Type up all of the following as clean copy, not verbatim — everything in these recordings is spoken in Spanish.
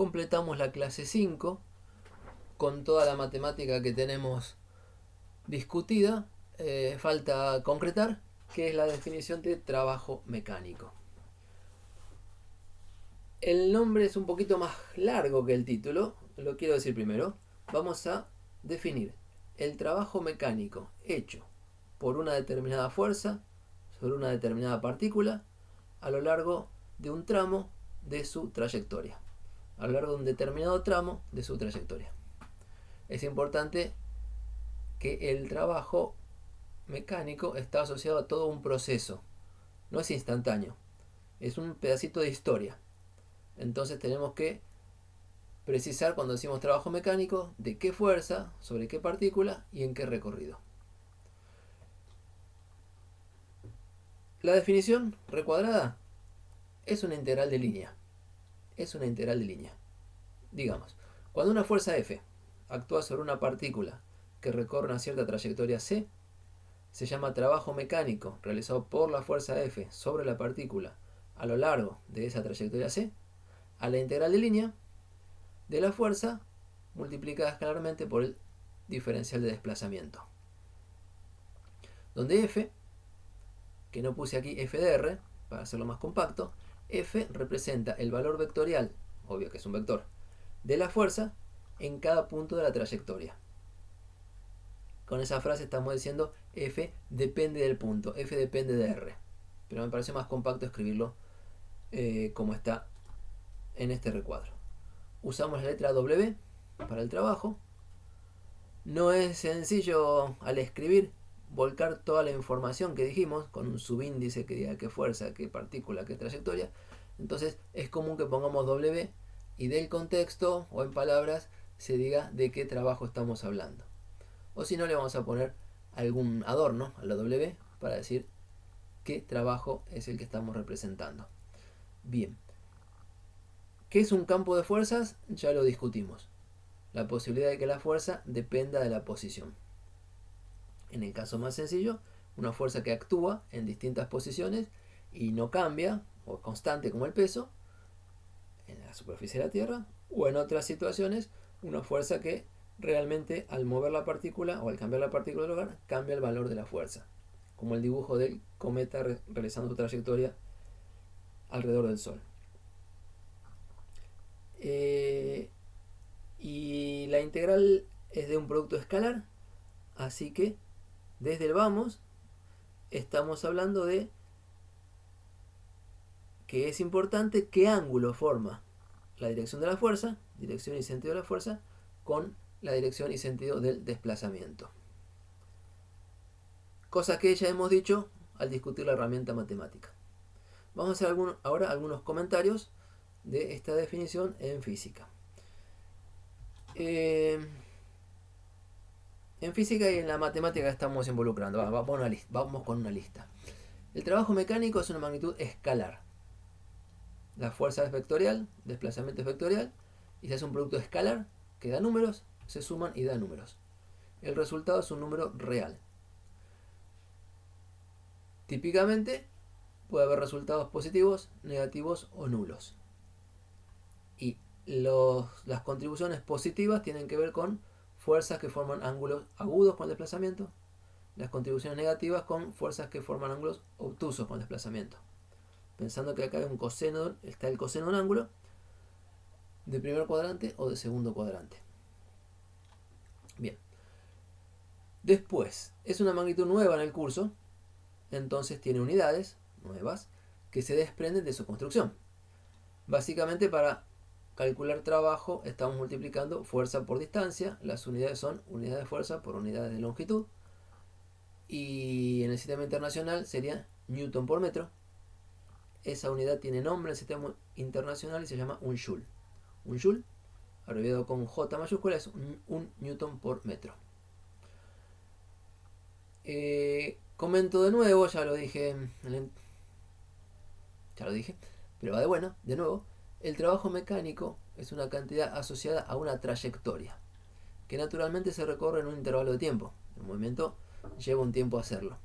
completamos la clase 5 con toda la matemática que tenemos discutida. Falta concretar qué es la definición de trabajo mecánico. El nombre es un poquito más largo que el título, lo quiero decir primero. Vamos a definir el trabajo mecánico hecho por una determinada fuerza sobre una determinada partícula a lo largo de un tramo de su trayectoria. A lo largo de un determinado tramo de su trayectoria. Es importante que el trabajo mecánico está asociado a todo un proceso. No es instantáneo. Es un pedacito de historia. Entonces tenemos que precisar cuando decimos trabajo mecánico de qué fuerza, sobre qué partícula y en qué recorrido. La definición recuadrada es una integral de línea. Es una integral de línea. Digamos, cuando una fuerza F actúa sobre una partícula que recorre una cierta trayectoria C, se llama trabajo mecánico realizado por la fuerza F sobre la partícula a lo largo de esa trayectoria C, a la integral de línea de la fuerza multiplicada escalarmente por el diferencial de desplazamiento. Donde F, que no puse aquí F de R, para hacerlo más compacto, F representa el valor vectorial, obvio que es un vector, de la fuerza en cada punto de la trayectoria. Con esa frase estamos diciendo F depende del punto, F depende de R. Pero me pareció más compacto escribirlo como está en este recuadro. Usamos la letra W para el trabajo. No es sencillo al escribir volcar toda la información que dijimos con un subíndice que diga qué fuerza, qué partícula, qué trayectoria. Entonces es común que pongamos W y del contexto o en palabras se diga de qué trabajo estamos hablando. O si no, le vamos a poner algún adorno a la W para decir qué trabajo es el que estamos representando. Bien. ¿Qué es un campo de fuerzas? Ya lo discutimos. La posibilidad de que la fuerza dependa de la posición. En el caso más sencillo, una fuerza que actúa en distintas posiciones y no cambia, o es constante como el peso, en la superficie de la Tierra, o en otras situaciones, una fuerza que realmente al mover la partícula o al cambiar la partícula de lugar, cambia el valor de la fuerza. Como el dibujo del cometa realizando su trayectoria alrededor del Sol. Y la integral es de un producto escalar, así que desde el vamos estamos hablando de que es importante qué ángulo forma la dirección de la fuerza, dirección y sentido de la fuerza, con la dirección y sentido del desplazamiento. Cosa que ya hemos dicho al discutir la herramienta matemática. Vamos a hacer ahora algunos comentarios de esta definición en física. En física y en la matemática estamos involucrando. Vamos con una lista. El trabajo mecánico es una magnitud escalar. La fuerza es vectorial, desplazamiento es vectorial, y se hace un producto escalar que da números, se suman y da números. El resultado es un número real. Típicamente puede haber resultados positivos, negativos o nulos. Y las contribuciones positivas tienen que ver con fuerzas que forman ángulos agudos con el desplazamiento. Las contribuciones negativas con fuerzas que forman ángulos obtusos con el desplazamiento. Pensando que acá hay un coseno, está el coseno de un ángulo de primer cuadrante o de segundo cuadrante. Bien. Después, es una magnitud nueva en el curso, entonces tiene unidades nuevas que se desprenden de su construcción. Básicamente para calcular trabajo estamos multiplicando fuerza por distancia. Las unidades son unidades de fuerza por unidades de longitud. Y en el sistema internacional sería Newton por metro. Esa unidad tiene nombre en el sistema internacional y se llama un joule. Un joule, abreviado con J mayúscula, es un Newton por metro. Comento de nuevo, ya lo dije, pero va de nuevo. El trabajo mecánico es una cantidad asociada a una trayectoria, que naturalmente se recorre en un intervalo de tiempo. El movimiento lleva un tiempo a hacerlo.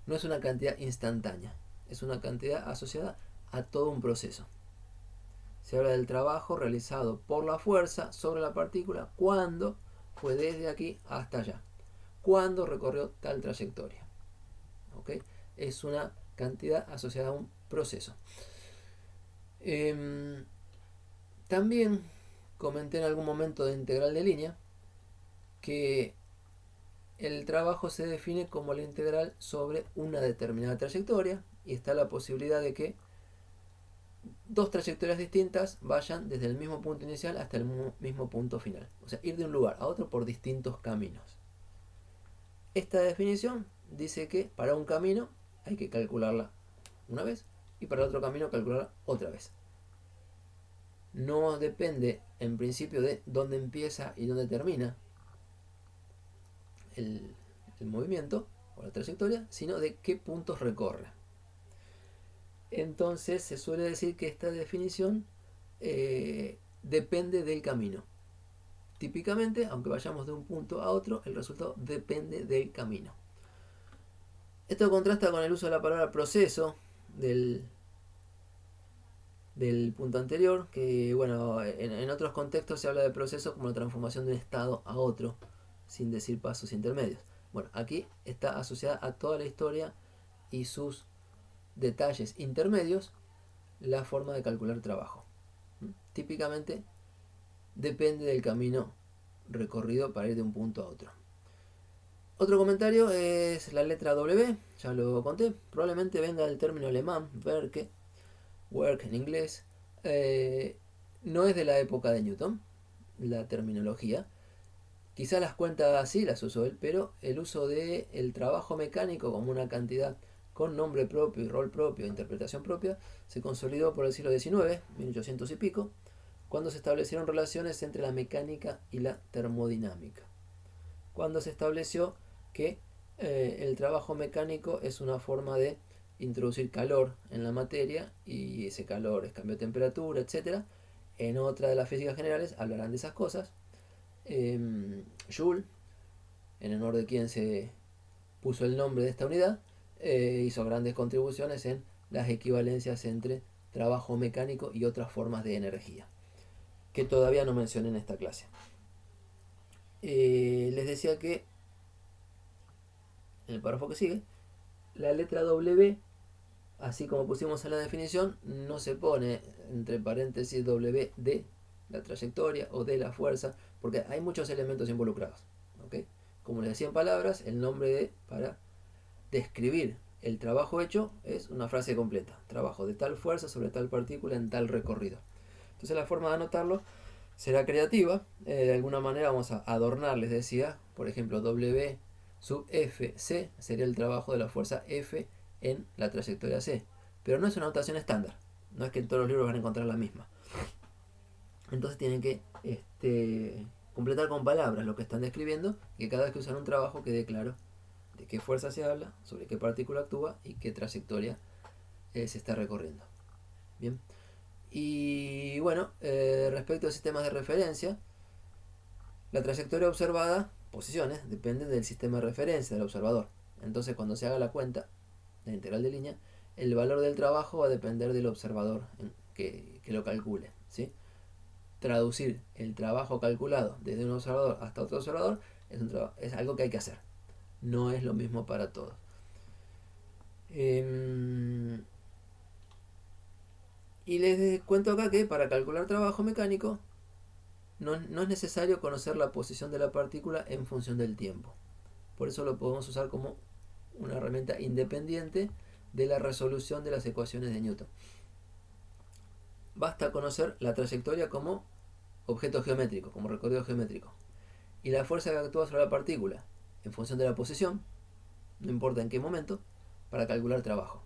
No es una cantidad instantánea, es una cantidad asociada a todo un proceso. Se habla del trabajo realizado por la fuerza sobre la partícula cuando fue desde aquí hasta allá, cuando recorrió tal trayectoria. ¿Ok? Es una cantidad asociada a un proceso. También comenté en algún momento de integral de línea que el trabajo se define como la integral sobre una determinada trayectoria y está la posibilidad de que dos trayectorias distintas vayan desde el mismo punto inicial hasta el mismo punto final. O sea, ir de un lugar a otro por distintos caminos. Esta definición dice que para un camino hay que calcularla una vez y para el otro camino calcularla otra vez. No depende en principio de dónde empieza y dónde termina el movimiento o la trayectoria, sino de qué puntos recorre. Entonces se suele decir que esta definición depende del camino. Típicamente, aunque vayamos de un punto a otro, el resultado depende del camino. Esto contrasta con el uso de la palabra proceso del punto anterior, que bueno, en otros contextos se habla de proceso como la transformación de un estado a otro, sin decir pasos intermedios. Bueno, aquí está asociada a toda la historia y sus detalles intermedios la forma de calcular trabajo. Típicamente depende del camino recorrido para ir de un punto a otro. Otro comentario es la letra W, ya lo conté, probablemente venga del término alemán, Werke, work en inglés, no es de la época de Newton, la terminología. Quizá las cuentas así las usó él, pero el uso de el trabajo mecánico como una cantidad con nombre propio y rol propio, interpretación propia, se consolidó por el siglo XIX, 1800 y pico, cuando se establecieron relaciones entre la mecánica y la termodinámica. Cuando se estableció que el trabajo mecánico es una forma de introducir calor en la materia y ese calor es cambio de temperatura, etc. En otra de las físicas generales hablarán de esas cosas. Joule, en honor de quien se puso el nombre de esta unidad, hizo grandes contribuciones en las equivalencias entre trabajo mecánico y otras formas de energía, que todavía no mencioné en esta clase. Les decía que en el párrafo que sigue, la letra W, así como pusimos en la definición, no se pone entre paréntesis W de la trayectoria o de la fuerza, porque hay muchos elementos involucrados. ¿Okay? Como les decía en palabras, el nombre para describir el trabajo hecho es una frase completa. Trabajo de tal fuerza sobre tal partícula en tal recorrido. Entonces la forma de anotarlo será creativa. De alguna manera vamos a adornar, les decía, por ejemplo, W sub Fc sería el trabajo de la fuerza F en la trayectoria C. Pero no es una notación estándar. No es que en todos los libros van a encontrar la misma. Entonces tienen que completar con palabras lo que están describiendo, que cada vez que usan un trabajo quede claro de qué fuerza se habla, sobre qué partícula actúa y qué trayectoria se está recorriendo. Bien. Y bueno, respecto a sistemas de referencia, la trayectoria observada, posiciones, depende del sistema de referencia del observador. Entonces cuando se haga la cuenta de integral de línea, el valor del trabajo va a depender del observador que lo calcule. ¿Sí? Traducir el trabajo calculado desde un observador hasta otro observador es algo que hay que hacer. No es lo mismo para todos. Y les cuento acá que para calcular trabajo mecánico no es necesario conocer la posición de la partícula en función del tiempo. Por eso lo podemos usar como una herramienta independiente de la resolución de las ecuaciones de Newton. Basta conocer la trayectoria como objeto geométrico, como recorrido geométrico, y la fuerza que actúa sobre la partícula en función de la posición, no importa en qué momento, para calcular trabajo.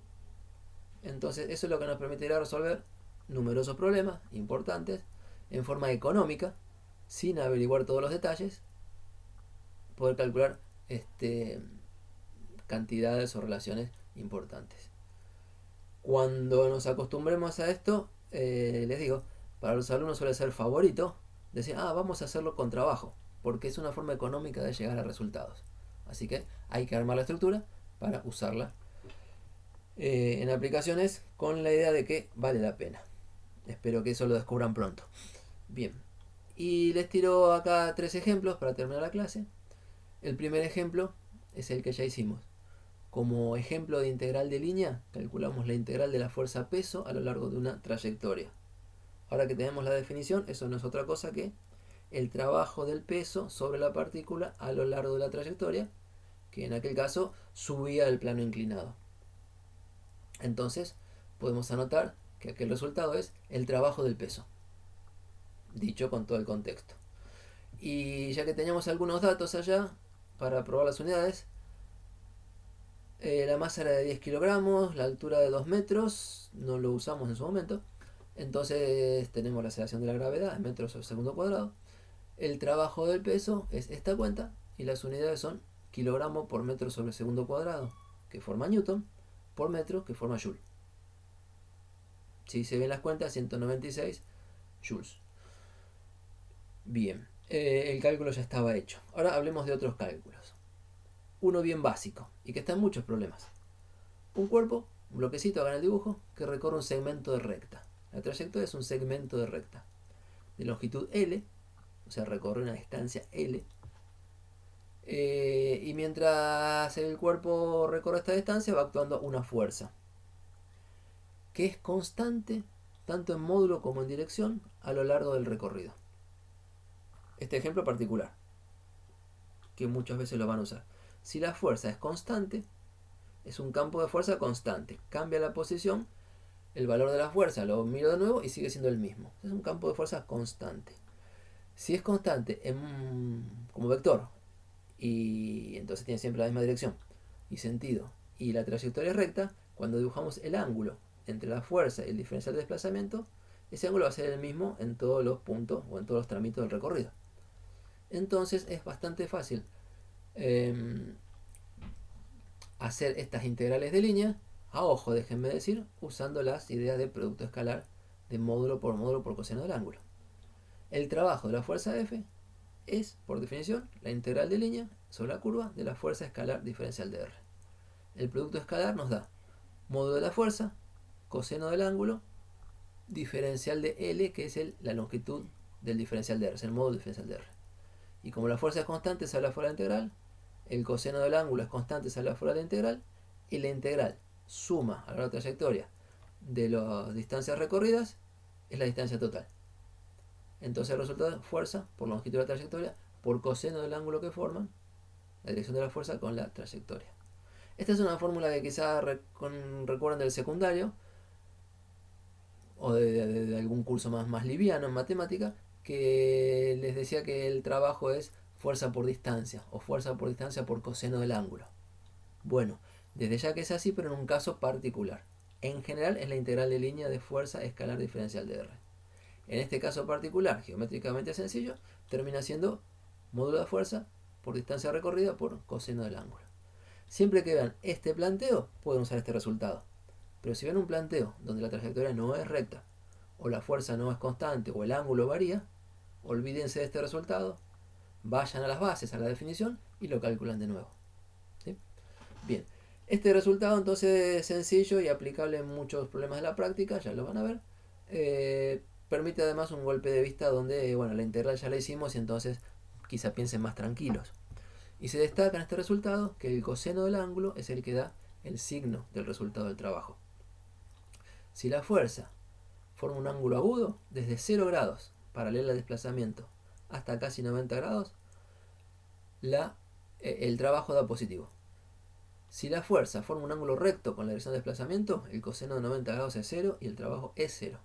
Entonces eso es lo que nos permitirá resolver numerosos problemas importantes en forma económica, sin averiguar todos los detalles, poder calcular cantidades o relaciones importantes. Cuando nos acostumbremos a esto, les digo, para los alumnos suele ser favorito decir, vamos a hacerlo con trabajo, porque es una forma económica de llegar a resultados. Así que hay que armar la estructura para usarla en aplicaciones con la idea de que vale la pena. Espero que eso lo descubran pronto. Bien, y les tiro acá 3 ejemplos para terminar la clase. El primer ejemplo es el que ya hicimos. Como ejemplo de integral de línea, calculamos la integral de la fuerza peso a lo largo de una trayectoria. Ahora que tenemos la definición, eso no es otra cosa que el trabajo del peso sobre la partícula a lo largo de la trayectoria, que en aquel caso subía el plano inclinado. Entonces, podemos anotar que aquel resultado es el trabajo del peso, dicho con todo el contexto. Y ya que teníamos algunos datos allá para probar las unidades, la masa era de 10 kilogramos, la altura de 2 metros, no lo usamos en su momento. Entonces tenemos la aceleración de la gravedad en metros sobre segundo cuadrado. El trabajo del peso es esta cuenta y las unidades son kilogramo por metro sobre segundo cuadrado, que forma newton, por metro, que forma joule. Si se ven las cuentas, 196 joules. Bien, el cálculo ya estaba hecho. Ahora hablemos de otros cálculos. Uno bien básico y que está en muchos problemas. Un cuerpo, un bloquecito acá en el dibujo, que recorre un segmento de recta. La trayectoria es un segmento de recta de longitud L, o sea, recorre una distancia L. Y mientras el cuerpo recorre esta distancia, va actuando una fuerza que es constante tanto en módulo como en dirección a lo largo del recorrido. Este ejemplo particular, que muchas veces lo van a usar. Si la fuerza es constante, es un campo de fuerza constante. Cambia la posición, el valor de la fuerza lo miro de nuevo y sigue siendo el mismo. Es un campo de fuerza constante. Si es constante como vector, y entonces tiene siempre la misma dirección y sentido, y la trayectoria es recta, cuando dibujamos el ángulo entre la fuerza y el diferencial de desplazamiento, ese ángulo va a ser el mismo en todos los puntos o en todos los tramitos del recorrido. Entonces es bastante fácil hacer estas integrales de línea a ojo, déjenme decir, usando las ideas de producto escalar de módulo por coseno del ángulo. El trabajo de la fuerza F es, por definición, la integral de línea sobre la curva de la fuerza escalar diferencial de R. El producto escalar nos da módulo de la fuerza, coseno del ángulo, diferencial de L, que es la longitud del diferencial de R, es el módulo diferencial de R. Y como la fuerza es constante, sale fuera de la integral, el coseno del ángulo es constante, sale fuera de la integral, y la integral suma a la trayectoria de las distancias recorridas es la distancia total. Entonces el resultado es fuerza por longitud de la trayectoria por coseno del ángulo que forman, la dirección de la fuerza con la trayectoria. Esta es una fórmula que quizás recuerden del secundario o de algún curso más liviano en matemática, que les decía que el trabajo es fuerza por distancia o fuerza por distancia por coseno del ángulo. Bueno, desde ya que es así, pero en un caso particular. En general es la integral de línea de fuerza escalar diferencial de R. En este caso particular, geométricamente sencillo, termina siendo módulo de fuerza por distancia recorrida por coseno del ángulo. Siempre que vean este planteo, pueden usar este resultado. Pero si ven un planteo donde la trayectoria no es recta, o la fuerza no es constante, o el ángulo varía, olvídense de este resultado, vayan a las bases, a la definición, y lo calculan de nuevo. ¿Sí? Bien, este resultado entonces es sencillo y aplicable en muchos problemas de la práctica, ya lo van a ver. Permite además un golpe de vista donde, bueno, la integral ya la hicimos y entonces quizá piensen más tranquilos. Y se destaca en este resultado que el coseno del ángulo es el que da el signo del resultado del trabajo. Si la fuerza forma un ángulo agudo, desde 0 grados, paralela al desplazamiento, hasta casi 90 grados, el trabajo da positivo. Si la fuerza forma un ángulo recto con la dirección de desplazamiento, el coseno de 90 grados es 0 y el trabajo es 0.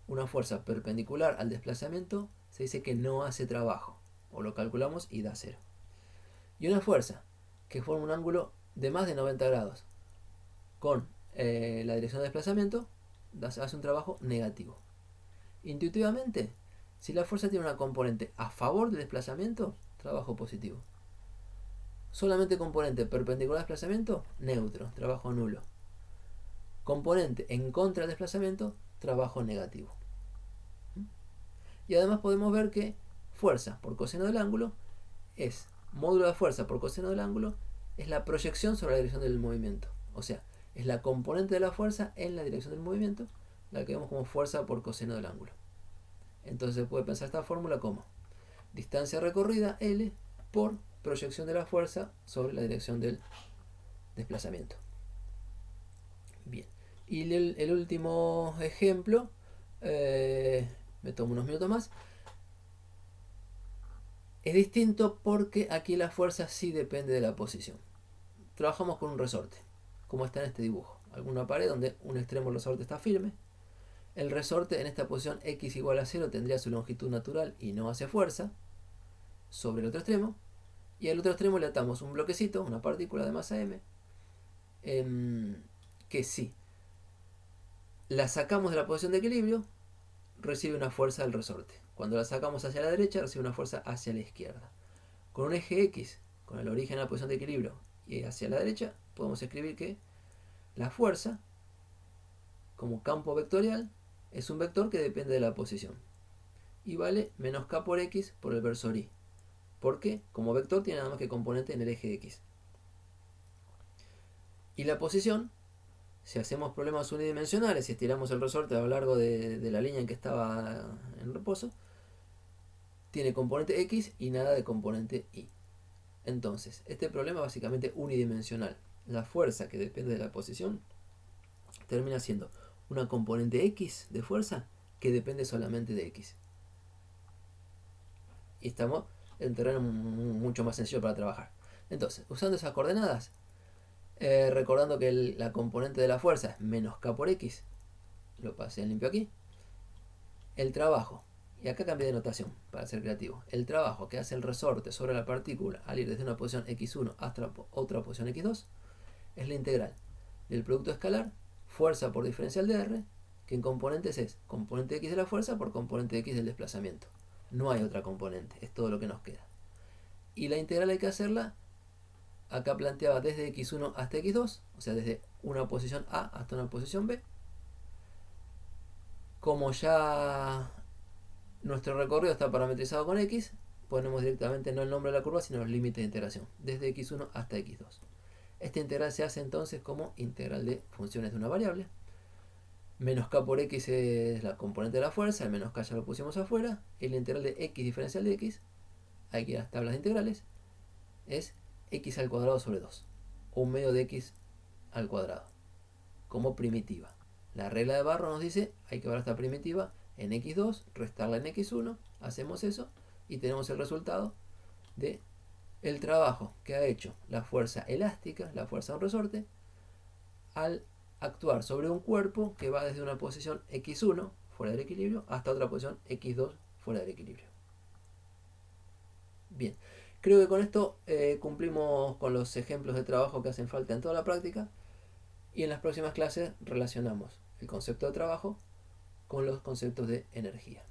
Una fuerza perpendicular al desplazamiento se dice que no hace trabajo, o lo calculamos y da 0. Y una fuerza que forma un ángulo de más de 90 grados con la dirección de desplazamiento hace un trabajo negativo. Intuitivamente, si la fuerza tiene una componente a favor del desplazamiento, trabajo positivo. Solamente componente perpendicular al desplazamiento, neutro, trabajo nulo. Componente en contra del desplazamiento, trabajo negativo. Y además podemos ver que fuerza por coseno del ángulo es módulo de fuerza por coseno del ángulo, es la proyección sobre la dirección del movimiento. O sea, es la componente de la fuerza en la dirección del movimiento la que vemos como fuerza por coseno del ángulo. Entonces se puede pensar esta fórmula como distancia recorrida, L, por proyección de la fuerza sobre la dirección del desplazamiento. Bien, y el último ejemplo, me tomo unos minutos más. Es distinto porque aquí la fuerza sí depende de la posición. Trabajamos con un resorte, como está en este dibujo. Alguna pared donde un extremo del resorte está firme. El resorte en esta posición x igual a 0 tendría su longitud natural y no hace fuerza sobre el otro extremo. Y al otro extremo le atamos un bloquecito, una partícula de masa m, que si la sacamos de la posición de equilibrio, recibe una fuerza del resorte. Cuando la sacamos hacia la derecha, recibe una fuerza hacia la izquierda. Con un eje X, con el origen en la posición de equilibrio y hacia la derecha, podemos escribir que la fuerza, como campo vectorial, es un vector que depende de la posición. Y vale menos k por x por el versor y. ¿Por qué? Como vector tiene nada más que componente en el eje X. Y la posición, si hacemos problemas unidimensionales, si estiramos el resorte a lo largo de la línea en que estaba en reposo, tiene componente X y nada de componente Y. Entonces, este problema es básicamente unidimensional. La fuerza que depende de la posición termina siendo una componente X de fuerza que depende solamente de X. Y estamos en terreno mucho más sencillo para trabajar. Entonces, usando esas coordenadas, recordando que la componente de la fuerza es menos k por x, lo pasé en limpio aquí. El trabajo, y acá cambié de notación para ser creativo, el trabajo que hace el resorte sobre la partícula al ir desde una posición x1 hasta otra posición x2 es la integral del producto escalar, fuerza por diferencial de r, que en componentes es componente x de la fuerza por componente x del desplazamiento. No hay otra componente, es todo lo que nos queda. Y la integral hay que hacerla, acá planteaba desde x1 hasta x2, o sea, desde una posición A hasta una posición B. Como ya nuestro recorrido está parametrizado con x, ponemos directamente no el nombre de la curva, sino los límites de integración, desde x1 hasta x2. Esta integral se hace entonces como integral de funciones de una variable. Menos k por x es la componente de la fuerza, el menos k ya lo pusimos afuera, y la integral de x diferencial de x, hay que ir a las tablas de integrales, es x al cuadrado sobre 2, o un medio de x al cuadrado, como primitiva. La regla de Barro nos dice, hay que ver esta primitiva en x2, restarla en x1, hacemos eso, y tenemos el resultado de el trabajo que ha hecho la fuerza elástica, la fuerza de un resorte, al actuar sobre un cuerpo que va desde una posición x1 fuera del equilibrio hasta otra posición x2 fuera del equilibrio. Bien, creo que con esto cumplimos con los ejemplos de trabajo que hacen falta en toda la práctica, y en las próximas clases relacionamos el concepto de trabajo con los conceptos de energía.